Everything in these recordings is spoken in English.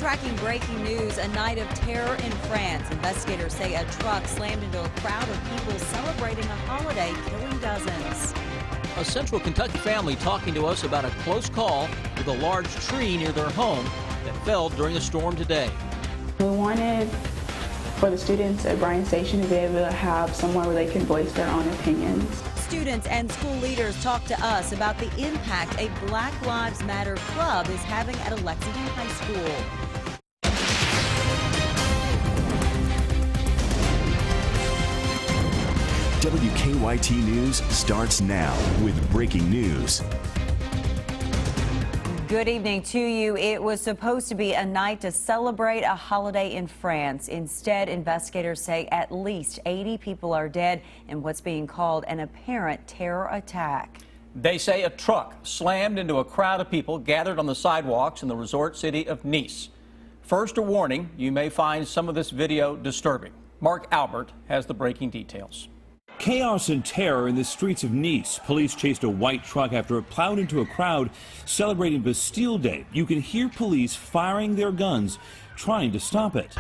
tracking breaking news, a night of terror in France. Investigators say a truck slammed into a crowd of people celebrating a holiday, killing dozens. A Central Kentucky family talking to us about a close call with a large tree near their home that fell during a storm today. We wanted for the students at Bryan Station to be able to have somewhere where they can voice their own opinions. Students and school leaders talk to us about the impact a Black Lives Matter club is having at a Lexington High School. WKYT News starts now with breaking news. Good evening to you. It was supposed to be a night to celebrate a holiday in France. Instead, investigators say at least 80 people are dead in what's being called an apparent terror attack. They say a truck slammed into a crowd of people gathered on the sidewalks in the resort city of Nice. First, a warning, you may find some of this video disturbing. Mark Albert has the breaking details. Chaos and terror in the streets of Nice. Police chased a white truck after it plowed into a crowd celebrating Bastille Day. You can hear police firing their guns, trying to stop it.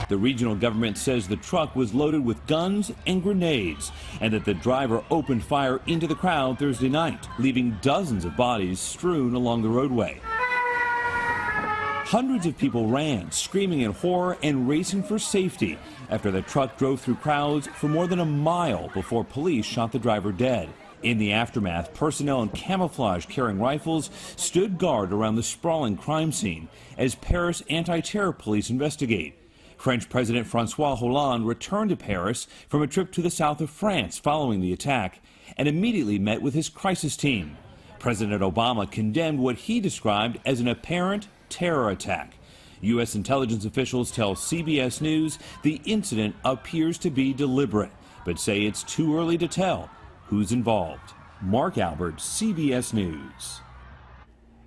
The regional government says the truck was loaded with guns and grenades, and that the driver opened fire into the crowd Thursday night, leaving dozens of bodies strewn along the roadway. Hundreds of people ran, screaming in horror and racing for safety after the truck drove through crowds for more than a mile before police shot the driver dead. In the aftermath, personnel in camouflage carrying rifles stood guard around the sprawling crime scene as Paris anti-terror police investigate. French President Francois Hollande returned to Paris from a trip to the south of France following the attack and immediately met with his crisis team. President Obama condemned what he described as an apparent terror attack. U.S. intelligence officials tell CBS News the incident appears to be deliberate, but say it's too early to tell who's involved. Mark Albert, CBS News.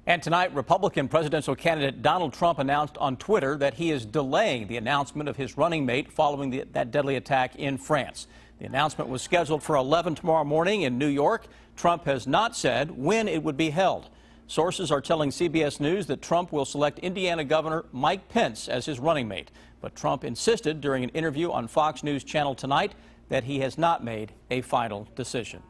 And tonight, Republican presidential candidate Donald Trump announced on Twitter that he is delaying the announcement of his running mate following that deadly attack in France. The announcement was scheduled for 11 tomorrow morning in New York. Trump has not said when it would be held. Sources are telling CBS News that Trump will select Indiana Governor Mike Pence as his running mate. But Trump insisted during an interview on Fox News Channel tonight that he has not made a final decision.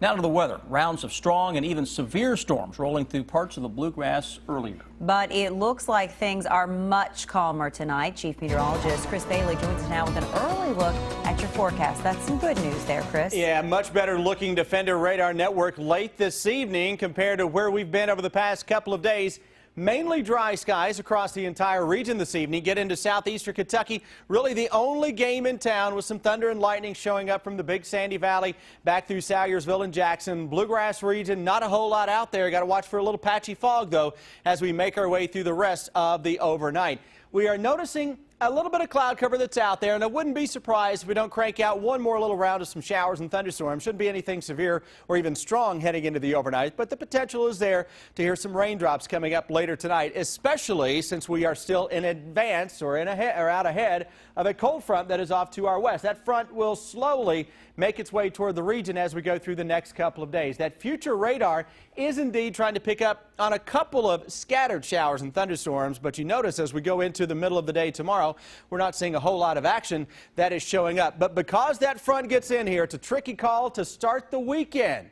Now to the weather. Rounds of strong and even severe storms rolling through parts of the bluegrass earlier. But it looks like things are much calmer tonight. Chief Meteorologist Chris Bailey joins us now with an early look at your forecast. That's some good news there, Chris. Yeah, much better looking Defender radar network late this evening compared to where we've been over the past couple of days. Mainly dry skies across the entire region this evening. Get into southeastern Kentucky. Really the only game in town with some thunder and lightning showing up from the Big Sandy Valley back through Salyers and Jackson. Bluegrass region, not a whole lot out there. Got to watch for a little patchy fog, though, as we make our way through the rest of the overnight. We are noticing a little bit of cloud cover that's out there, and I wouldn't be surprised if we don't crank out one more little round of some showers and thunderstorms. Shouldn't be anything severe or even strong heading into the overnight, but the potential is there to hear some raindrops coming up later tonight, especially since we are still in advance or out ahead of a cold front that is off to our west. That front will slowly make its way toward the region as we go through the next couple of days. That future radar is indeed trying to pick up on a couple of scattered showers and thunderstorms, but you notice as we go into the middle of the day tomorrow, we're not seeing a whole lot of action that is showing up. But because that front gets in here, it's a tricky call to start the weekend.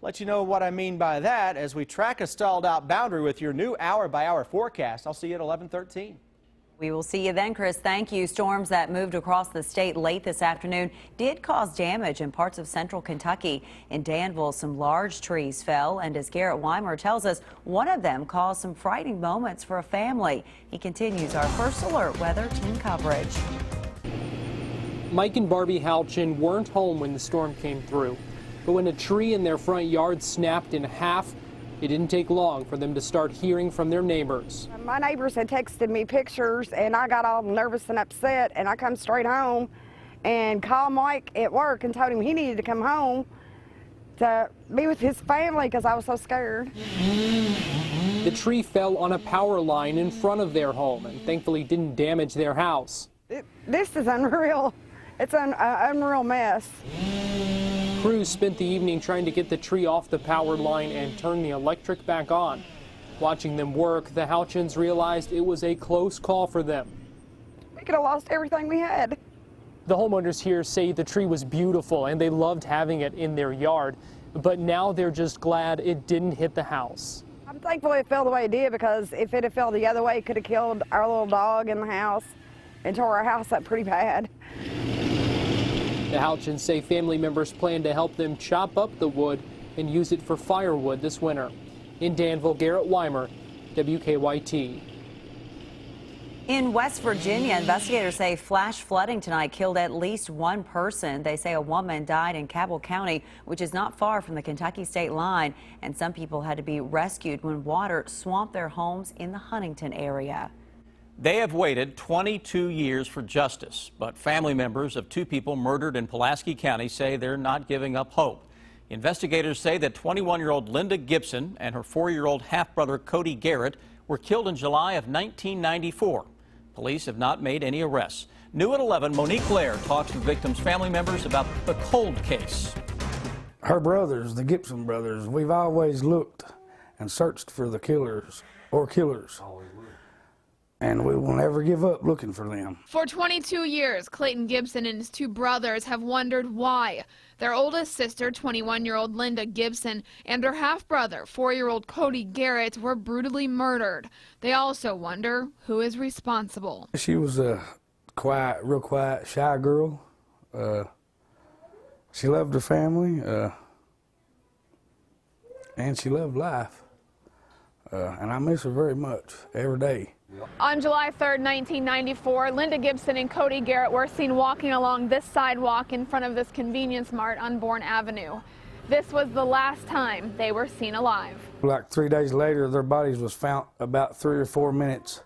Let you know what I mean by that as we track a stalled out boundary with your new hour-by-hour forecast. I'll see you at 11:13. We will see you then, Chris. Thank you. Storms that moved across the state late this afternoon did cause damage in parts of central Kentucky. In Danville, some large trees fell, and as Garrett Weimer tells us, one of them caused some frightening moments for a family. He continues our First Alert weather team coverage. Mike and Barbie Halchin weren't home when the storm came through, but when a tree in their front yard snapped in half, it didn't take long for them to start hearing from their neighbors. My neighbors had texted me pictures, and I got all nervous and upset, and I come straight home and called Mike at work and told him he needed to come home to be with his family because I was so scared. The tree fell on a power line in front of their home and thankfully didn't damage their house. This is unreal. It's an unreal mess. Crews spent the evening trying to get the tree off the power line and turn the electric back on. Watching them work, the Houchins realized it was a close call for them. We could have lost everything we had. The homeowners here say the tree was beautiful and they loved having it in their yard, but now they're just glad it didn't hit the house. I'm thankful it fell the way it did, because if it had fell the other way, it could have killed our little dog in the house and tore our house up pretty bad. The Houchins say family members plan to help them chop up the wood and use it for firewood this winter. In Danville, Garrett Weimer, WKYT. In West Virginia, investigators say flash flooding tonight killed at least one person. They say a woman died in Cabell County, which is not far from the Kentucky state line, and some people had to be rescued when water swamped their homes in the Huntington area. They have waited 22 years for justice, but family members of two people murdered in Pulaski County say they're not giving up hope. Investigators say that 21-year-old Linda Gibson and her 4-year-old half-brother Cody Garrett were killed in July of 1994. Police have not made any arrests. New at 11, Monique Blair talks to the victims' family members about the cold case. Her brothers, the Gibson brothers, we've always looked and searched for the killers or killers. And we will never give up looking for them. For 22 years, Clayton Gibson and his two brothers have wondered why. Their oldest sister, 21-year-old Linda Gibson, and her half-brother, 4-year-old Cody Garrett, were brutally murdered. They also wonder who is responsible. She was a quiet, real quiet, shy girl. She loved her family, and she loved life. And I miss her very much, every day. On July 3rd, 1994, Linda Gibson and Cody Garrett were seen walking along this sidewalk in front of this convenience mart on Bourne Avenue. This was the last time they were seen alive. Like 3 days later, their bodies was found about 3 or 4 minutes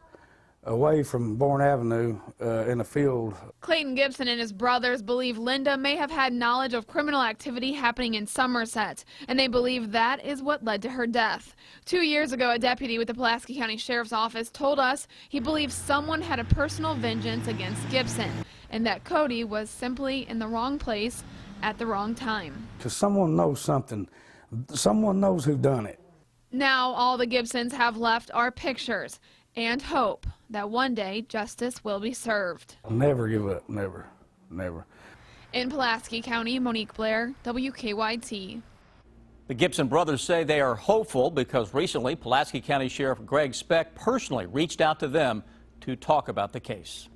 away from Bourne Avenue in a field. Clayton Gibson and his brothers believe Linda may have had knowledge of criminal activity happening in Somerset, and they believe that is what led to her death. 2 years ago, a deputy with the Pulaski County Sheriff's Office told us he believes someone had a personal vengeance against Gibson, and that Cody was simply in the wrong place at the wrong time. Because someone knows something. Someone knows who done it. Now all the Gibsons have left are pictures and hope that one day justice will be served. Never give up, never, never. In Pulaski County, Monique Blair, WKYT. The Gibson brothers say they are hopeful because recently Pulaski County Sheriff Greg Speck personally reached out to them to talk about the case.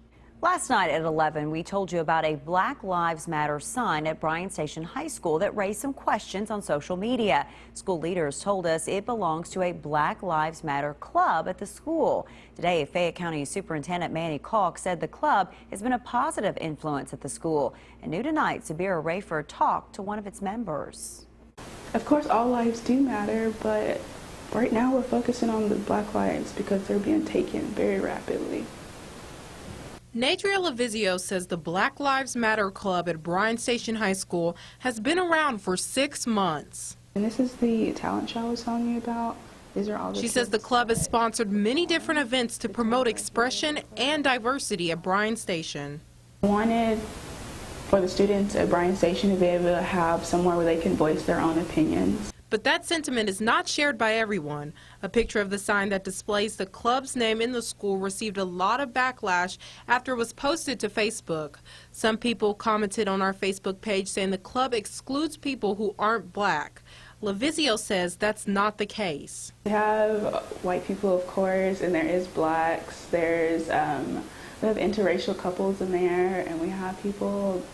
Last night at 11, we told you about a Black Lives Matter sign at Bryan Station High School that raised some questions on social media. School leaders told us it belongs to a Black Lives Matter club at the school. Today, Fayette County Superintendent Manny Kalk said the club has been a positive influence at the school. And new tonight, Sabira Rayford talked to one of its members. Of course, all lives do matter, but right now we're focusing on the Black lives because they're being taken very rapidly. Nadria Lavizio says the Black Lives Matter Club at Bryan Station High School has been around for 6 months. And this is the talent show I was telling you about. These are all the She says the club has sponsored many different events to promote expression and diversity at Bryan Station. I wanted for the students at Bryan Station to be able to have somewhere where they can voice their own opinions. But that sentiment is not shared by everyone. A picture of the sign that displays the club's name in the school received a lot of backlash after it was posted to Facebook. Some people commented on our Facebook page saying the club excludes people who aren't black. Lavizio says that's not the case. We have white people, of course, and there is blacks. There's we have interracial couples in there, and we have people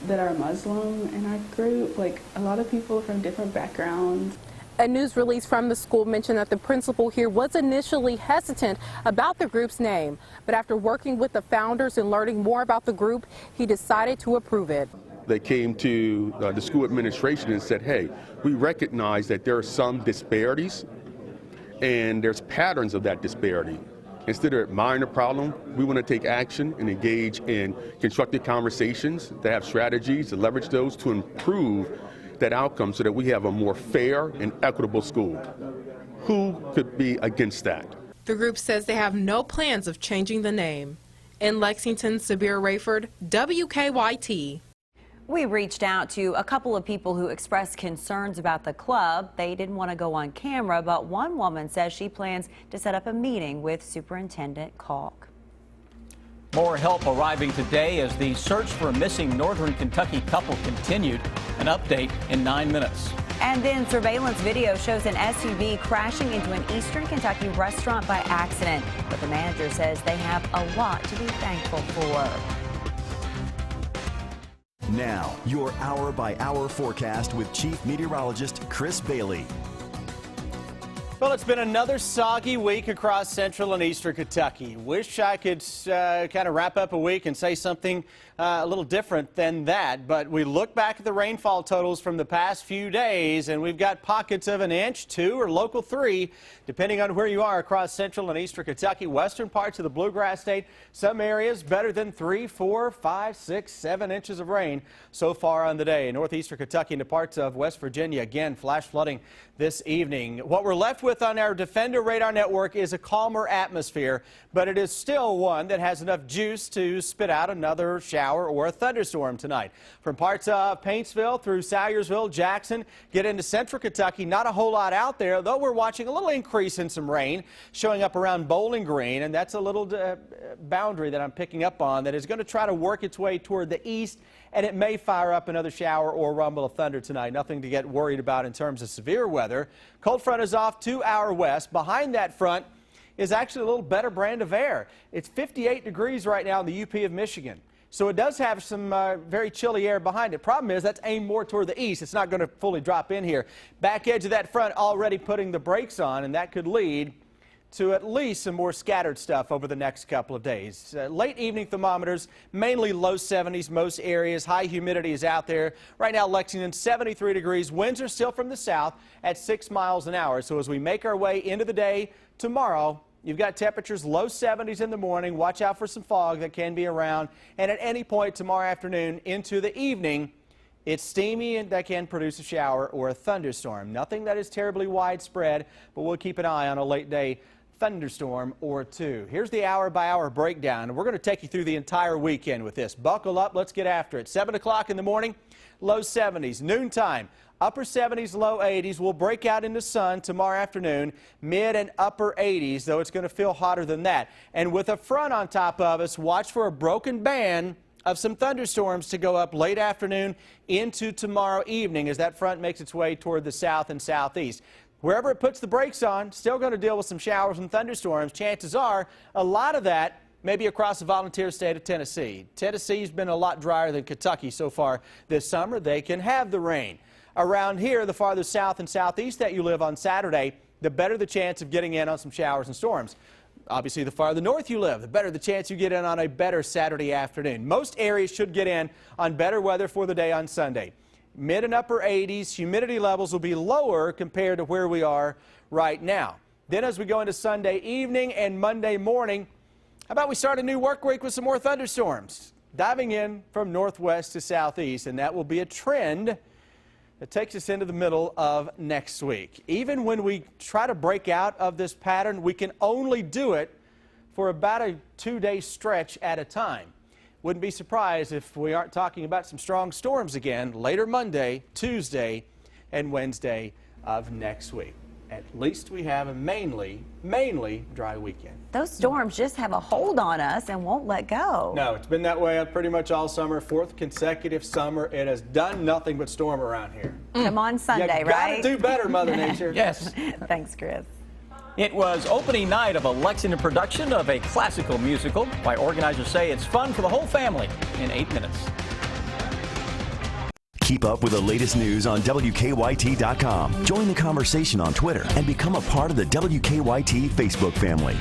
that are Muslim in our group, like a lot of people from different backgrounds. A news release from the school mentioned that the principal here was initially hesitant about the group's name, but after working with the founders and learning more about the group, he decided to approve it. They came to the school administration and said, hey, we recognize that there are some disparities and there's patterns of that disparity. Instead of admiring the problem, we want to take action and engage in constructive conversations to have strategies to leverage those to improve that outcome so that we have a more fair and equitable school. Who could be against that? The group says they have no plans of changing the name. In Lexington, Sabir Rayford, WKYT. We reached out to a couple of people who expressed concerns about the club. They didn't want to go on camera, but one woman says she plans to set up a meeting with Superintendent Kalk. More help arriving today as the search for a missing Northern Kentucky couple continued. An update in 9 minutes. And then surveillance video shows an SUV crashing into an Eastern Kentucky restaurant by accident. But the manager says they have a lot to be thankful for. Now, your hour-by-hour forecast with Chief Meteorologist Chris Bailey. Well, it's been another soggy week across central and eastern Kentucky. Wish I could kind of wrap up a week and say something a little different than that. But we look back at the rainfall totals from the past few days, and we've got pockets of an inch, 2, or local 3, depending on where you are across central and eastern Kentucky, western parts of the Bluegrass State. Some areas better than 3, 4, 5, 6, 7 inches of rain so far on the day. Northeastern Kentucky into parts of West Virginia, again, flash flooding this evening. What we're left with on our Defender radar network is a calmer atmosphere, but it is still one that has enough juice to spit out another shower or a thunderstorm tonight. From parts of Paintsville through Salyersville, Jackson, get into central Kentucky, not a whole lot out there, though we're watching a little increase in some rain showing up around Bowling Green, and that's a little boundary that I'm picking up on that is going to try to work its way toward the east, and it may fire up another shower or rumble of thunder tonight. Nothing to get worried about in terms of severe weather. Cold front is off to our west. Behind that front is actually a little better brand of air. It's 58 degrees right now in the UP of Michigan. So it does have some very chilly air behind it. Problem is that's aimed more toward the east. It's not going to fully drop in here. Back edge of that front already putting the brakes on, and that could lead to at least some more scattered stuff over the next couple of days. Late evening thermometers, mainly low 70s most areas. High humidity is out there. Right now, Lexington, 73 degrees. Winds are still from the south at 6 miles an hour. So as we make our way into the day tomorrow, you've got temperatures low 70s in the morning. Watch out for some fog that can be around. And at any point tomorrow afternoon into the evening, it's steamy and that can produce a shower or a thunderstorm. Nothing that is terribly widespread, but we'll keep an eye on a late day thunderstorm or two. Here's the hour-by-hour breakdown. We're going to take you through the entire weekend with this. Buckle up. Let's get after it. 7 o'clock in the morning, low 70s. Noontime, upper 70s, low 80s. We'll break out into sun tomorrow afternoon, mid and upper 80s, though it's going to feel hotter than that. And with a front on top of us, watch for a broken band of some thunderstorms to go up late afternoon into tomorrow evening as that front makes its way toward the south and southeast. Wherever it puts the brakes on, still going to deal with some showers and thunderstorms. Chances are a lot of that maybe across the volunteer state of Tennessee. Tennessee's been a lot drier than Kentucky so far this summer. They can have the rain. Around here, the farther south and southeast that you live on Saturday, the better the chance of getting in on some showers and storms. Obviously, the farther north you live, the better the chance you get in on a better Saturday afternoon. Most areas should get in on better weather for the day on Sunday. Mid and upper 80s, humidity levels will be lower compared to where we are right now. Then as we go into Sunday evening and Monday morning, how about we start a new work week with some more thunderstorms, diving in from northwest to southeast, and that will be a trend that takes us into the middle of next week. Even when we try to break out of this pattern, we can only do it for about a 2-day stretch at a time. Wouldn't be surprised if we aren't talking about some strong storms again later Monday, Tuesday, and Wednesday of next week. At least we have a mainly dry weekend. Those storms just have a hold on us and won't let go. No, it's been that way pretty much all summer. 4th consecutive summer. It has done nothing but storm around here. Come on Sunday, you right? Gotta do better, Mother Nature. Yes. Thanks, Chris. It was opening night of a Lexington production of a classical musical. Why organizers say it's fun for the whole family in 8 minutes. Keep up with the latest news on WKYT.com. Join the conversation on Twitter and become a part of the WKYT Facebook family.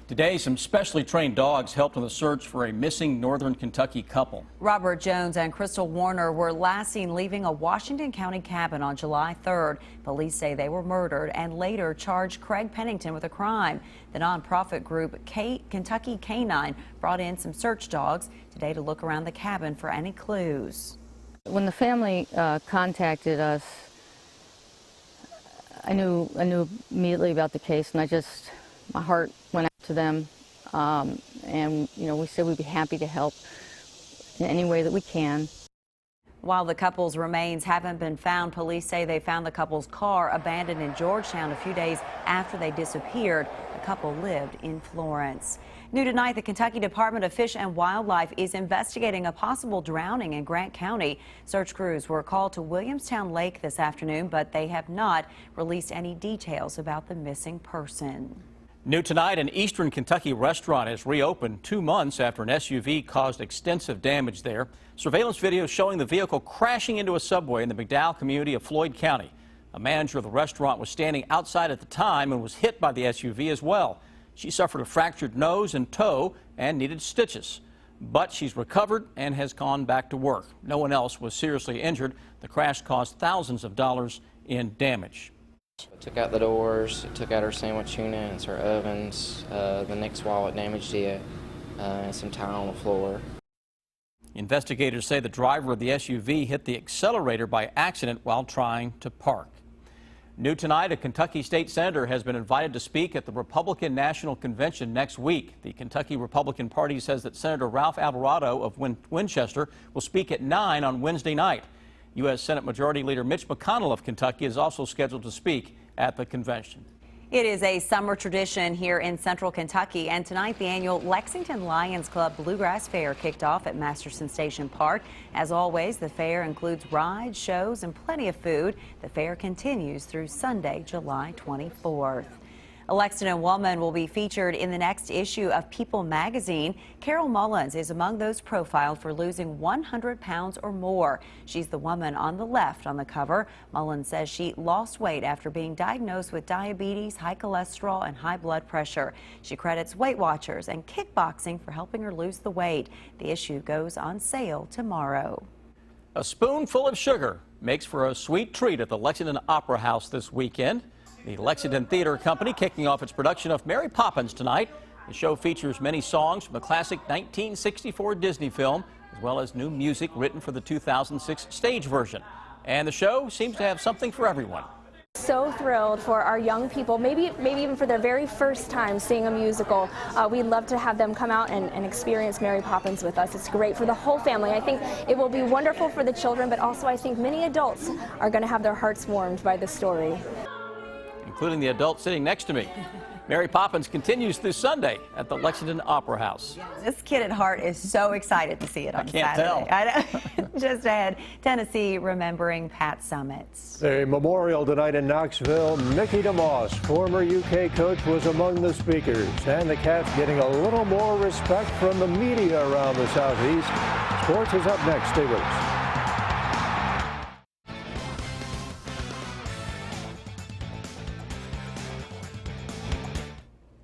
Today, some specially trained dogs helped in the search for a missing Northern Kentucky couple. Robert Jones and Crystal Warner were last seen leaving a Washington County cabin on July 3rd. Police say they were murdered and later charged Craig Pennington with a crime. The nonprofit group Kentucky Canine brought in some search dogs today to look around the cabin for any clues. When the family contacted us, I knew immediately about the case, and my heart went out to them, and we said we'd be happy to help in any way that we can. While the couple's remains haven't been found, police say they found the couple's car abandoned in Georgetown a few days after they disappeared. The couple lived in Florence. New tonight, the Kentucky Department of Fish and Wildlife is investigating a possible drowning in Grant County. Search crews were called to Williamstown Lake this afternoon, but they have not released any details about the missing person. New tonight, an eastern Kentucky restaurant is reopened 2 months after an SUV caused extensive damage there. Surveillance video showing the vehicle crashing into a subway in the McDowell community of Floyd County. A manager of the restaurant was standing outside at the time and was hit by the SUV as well. She suffered a fractured nose and toe and needed stitches. But she's recovered and has gone back to work. No one else was seriously injured. The crash caused thousands of dollars in damage. It took out the doors, it took out our sandwich units, our ovens, the next wall it damaged it, and some tile on the floor. Investigators say the driver of the SUV hit the accelerator by accident while trying to park. New tonight, a Kentucky state senator has been invited to speak at the Republican National Convention next week. The Kentucky Republican Party says that Senator Ralph Alvarado of Winchester will speak at 9 on Wednesday night. U.S. Senate Majority Leader Mitch McConnell of Kentucky is also scheduled to speak at the convention. It is a summer tradition here in central Kentucky, and tonight the annual Lexington Lions Club Bluegrass Fair kicked off at Masterson Station Park. As always, the fair includes rides, shows, and plenty of food. The fair continues through Sunday, July 24th. A Lexington woman will be featured in the next issue of People magazine. Carol Mullins is among those profiled for losing 100 pounds or more. She's the woman on the left on the cover. Mullins says she lost weight after being diagnosed with diabetes, high cholesterol, and high blood pressure. She credits Weight Watchers and kickboxing for helping her lose the weight. The issue goes on sale tomorrow. A spoonful of sugar makes for a sweet treat at the Lexington Opera House this weekend. The Lexington Theater Company kicking off its production of Mary Poppins tonight. The show features many songs from the classic 1964 Disney film, as well as new music written for the 2006 stage version. And the show seems to have something for everyone. So thrilled for our young people, maybe even for their very first time seeing a musical. We'd love to have them come out and experience Mary Poppins with us. It's great for the whole family. I think it will be wonderful for the children, but also I think many adults are going to have their hearts warmed by the story. Including the adult sitting next to me. Mary Poppins continues this Sunday at the Lexington Opera House. This kid at heart is so excited to see it on Saturday. I can't tell. Just ahead, Tennessee remembering Pat Summits. A memorial tonight in Knoxville. Mickey DeMoss, former UK coach, was among the speakers. And the Cats getting a little more respect from the media around the Southeast. Sports is up next. Stay with us.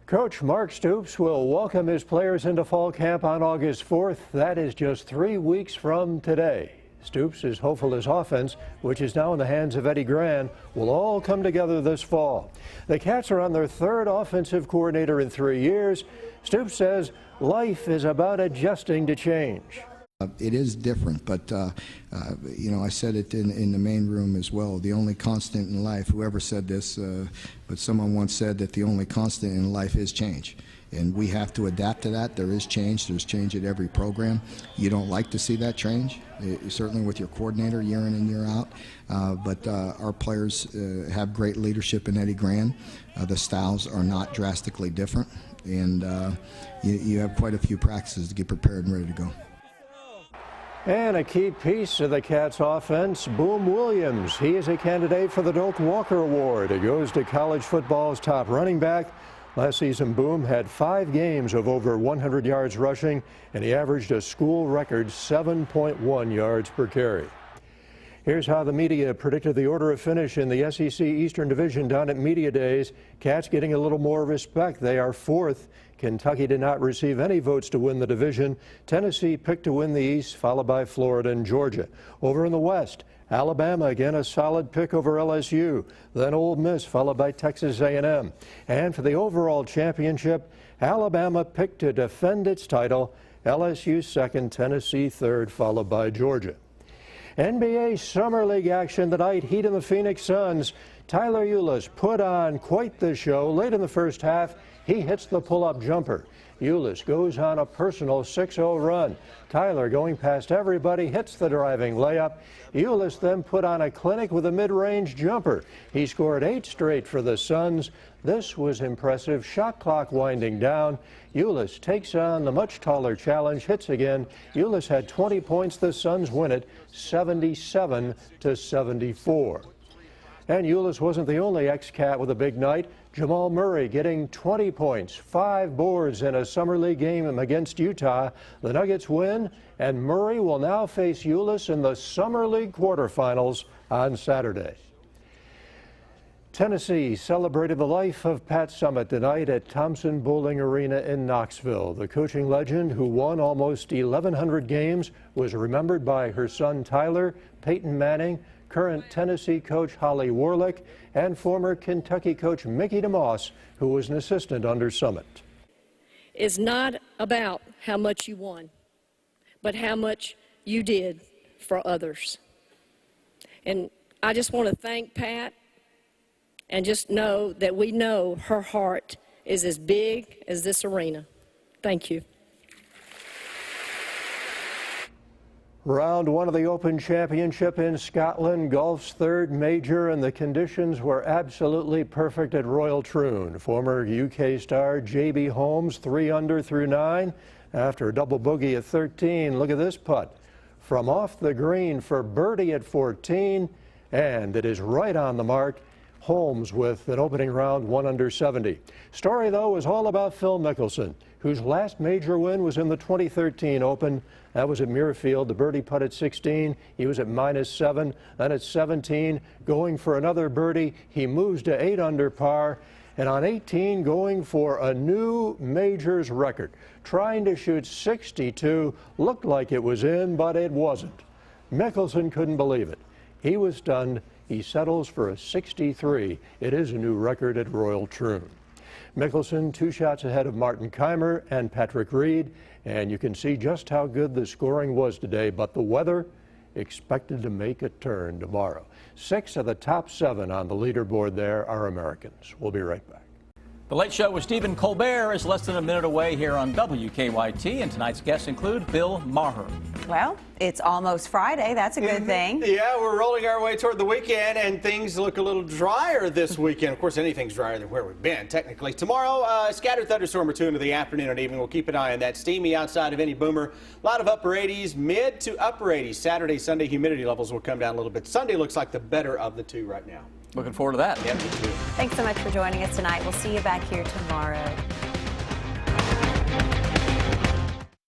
Coach Mark Stoops will welcome his players into fall camp on August 4th. That is just 3 weeks from today. Stoops is hopeful his offense, which is now in the hands of Eddie Gran, will all come together this fall. The Cats are on their third offensive coordinator in 3 years. Stoops says life is about adjusting to change. It is different, but I said it in the main room as well. The only constant in life, whoever said this, but someone once said that the only constant in life is change. And we have to adapt to that. There is change. There's change at every program. You don't like to see that change, certainly with your coordinator year in and year out. But our players have great leadership in Eddie Gran. The styles are not drastically different. And you have quite a few practices to get prepared and ready to go. And a key piece of the Cats offense, Boom Williams. He is a candidate for the Doak Walker Award. It goes to college football's top running back. Last season, Boom had 5 games of over 100 yards rushing, and he averaged a school record 7.1 yards per carry. Here's how the media predicted the order of finish in the SEC Eastern Division down at Media Days. Cats getting a little more respect. They are 4th. Kentucky did not receive any votes to win the division. Tennessee picked to win the East, followed by Florida and Georgia. Over in the West, Alabama again a solid pick over LSU. Then Ole Miss, followed by Texas A&M. And for the overall championship, Alabama picked to defend its title. LSU second, Tennessee third, followed by Georgia. NBA Summer League action tonight. Heat and the Phoenix Suns. Tyler Eulis put on quite the show. Late in the first half, he hits the pull-up jumper. Eulis goes on a personal 6-0 run. Tyler, going past everybody, hits the driving layup. Eulis then put on a clinic with a mid-range jumper. He scored 8 straight for the Suns. This was impressive. Shot clock winding down. Eulis takes on the much taller challenge, hits again. Eulis had 20 points. The Suns win it 77-74. And Eulis wasn't the only ex-Cat with a big night. Jamal Murray getting 20 points, 5 boards in a Summer League game against Utah. The Nuggets win, and Murray will now face Eulis in the Summer League quarterfinals on Saturday. Tennessee celebrated the life of Pat Summitt tonight at Thompson Bowling Arena in Knoxville. The coaching legend, who won almost 1,100 games, was remembered by her son Tyler, Peyton Manning, current Tennessee coach Holly Warlick, and former Kentucky coach Mickey DeMoss, who was an assistant under Summitt. It's not about how much you won, but how much you did for others. And I just want to thank Pat, and just know that we know her heart is as big as this arena. Thank you. Round 1 of the Open Championship in Scotland, golf's third major, and the conditions were absolutely perfect at Royal Troon. Former UK star J.B. Holmes 3 under through 9 after a double bogey at 13. Look at this putt from off the green for birdie at 14, and it is right on the mark. Holmes with an opening round 1 under 70. Story, though, is all about Phil Mickelson, whose last major win was in the 2013 Open. That was at Muirfield. The birdie putt at 16. He was at -7. Then at 17, going for another birdie, he moves to 8 under par. And on 18, going for a new majors record, trying to shoot 62. Looked like it was in, but it wasn't. Mickelson couldn't believe it. He was stunned. He settles for a 63. It is a new record at Royal Troon. Mickelson 2 shots ahead of Martin Keimer and Patrick Reed, and you can see just how good the scoring was today, but the weather expected to make a turn tomorrow. 6 of the top 7 on the leaderboard there are Americans. We'll be right back. The Late Show with Stephen Colbert is less than a minute away here on WKYT, and tonight's guests include Bill Maher. Well, it's almost Friday. That's a good thing. Yeah, we're rolling our way toward the weekend, and things look a little drier this weekend. Of course, anything's drier than where we've been, technically. Tomorrow, scattered thunderstorm or 2 into the afternoon and evening. We'll keep an eye on that. Steamy outside of any boomer. A lot of upper 80s, mid to upper 80s. Saturday, Sunday, humidity levels will come down a little bit. Sunday looks like the better of the 2 right now. Looking forward to that. Yeah, me too. Thanks so much for joining us tonight. We'll see you back here tomorrow.